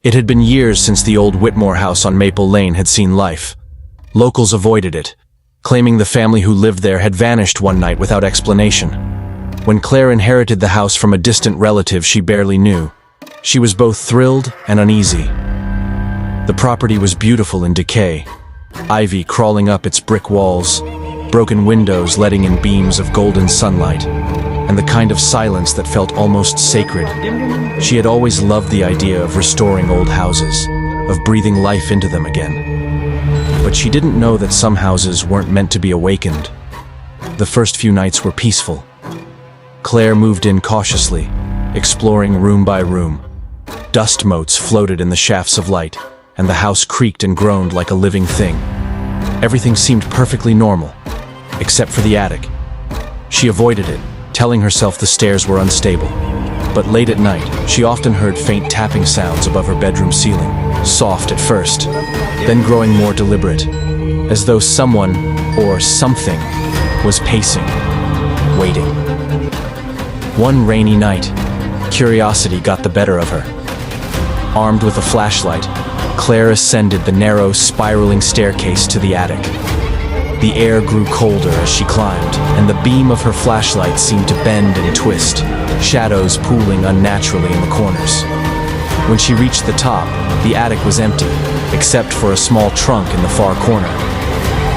It had been years since the old Whitmore house on Maple Lane had seen life. Locals avoided it, claiming the family who lived there had vanished one night without explanation. When Claire inherited the house from a distant relative she barely knew, she was both thrilled and uneasy. The property was beautiful in decay, ivy crawling up its brick walls, broken windows letting in beams of golden sunlight, and the kind of silence that felt almost sacred. She had always loved the idea of restoring old houses, of breathing life into them again. But she didn't know that some houses weren't meant to be awakened. The first few nights were peaceful. Claire moved in cautiously, exploring room by room. Dust motes floated in the shafts of light, and the house creaked and groaned like a living thing. Everything seemed perfectly normal, except for the attic. She avoided it, telling herself the stairs were unstable. But late at night, she often heard faint tapping sounds above her bedroom ceiling, soft at first, then growing more deliberate, as though someone, or something, was pacing, waiting. One rainy night, curiosity got the better of her. Armed with a flashlight, Claire ascended the narrow, spiraling staircase to the attic. The air grew colder as she climbed, and the beam of her flashlight seemed to bend and twist, shadows pooling unnaturally in the corners. When she reached the top, the attic was empty, except for a small trunk in the far corner.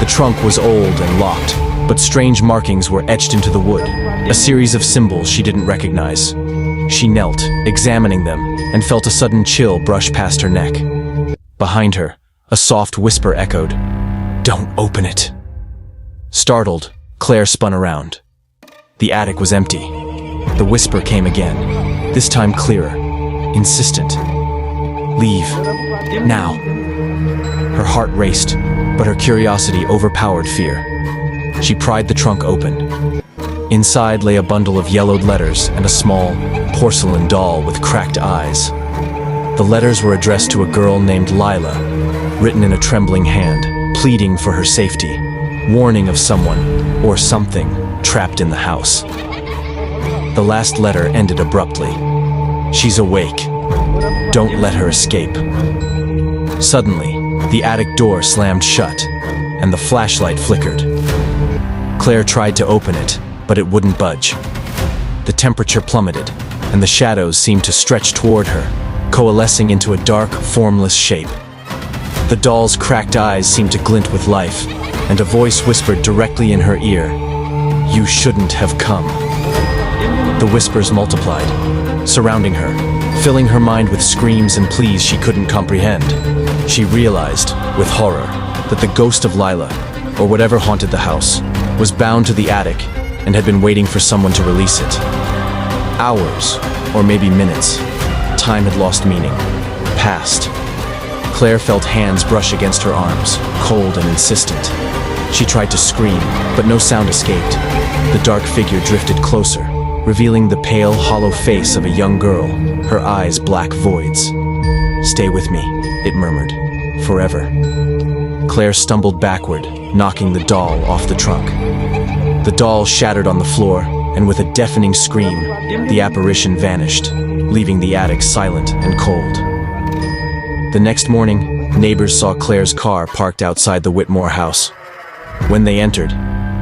The trunk was old and locked, but strange markings were etched into the wood, a series of symbols she didn't recognize. She knelt, examining them, and felt a sudden chill brush past her neck. Behind her, a soft whisper echoed, "Don't open it." Startled, Claire spun around. The attic was empty. The whisper came again, this time clearer, insistent. "Leave. Now." Her heart raced, but her curiosity overpowered fear. She pried the trunk open. Inside lay a bundle of yellowed letters and a small, porcelain doll with cracked eyes. The letters were addressed to a girl named Lila, written in a trembling hand, pleading for her safety, warning of someone, or something, trapped in the house. The last letter ended abruptly. "She's awake. Don't let her escape." Suddenly, the attic door slammed shut, and the flashlight flickered. Claire tried to open it, but it wouldn't budge. The temperature plummeted, and the shadows seemed to stretch toward her, coalescing into a dark, formless shape. The doll's cracked eyes seemed to glint with life, and a voice whispered directly in her ear, "You shouldn't have come." The whispers multiplied, surrounding her, filling her mind with screams and pleas she couldn't comprehend. She realized, with horror, that the ghost of Lila, or whatever haunted the house, was bound to the attic and had been waiting for someone to release it. Hours, or maybe minutes. Time had lost meaning, passed. Claire felt hands brush against her arms, cold and insistent. She tried to scream, but no sound escaped. The dark figure drifted closer, revealing the pale, hollow face of a young girl, her eyes black voids. "Stay with me," it murmured. "Forever." Claire stumbled backward, knocking the doll off the trunk. The doll shattered on the floor, and with a deafening scream, the apparition vanished, leaving the attic silent and cold. The next morning, neighbors saw Claire's car parked outside the Whitmore house. When they entered,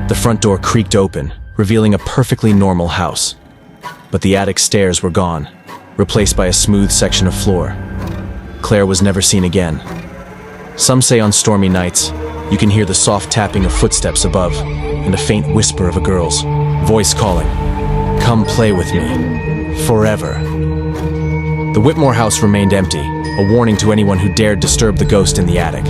the front door creaked open, revealing a perfectly normal house. But the attic stairs were gone, replaced by a smooth section of floor. Claire was never seen again. Some say on stormy nights, you can hear the soft tapping of footsteps above, and a faint whisper of a girl's voice calling, "Come play with me, forever." The Whitmore house remained empty, a warning to anyone who dared disturb the ghost in the attic.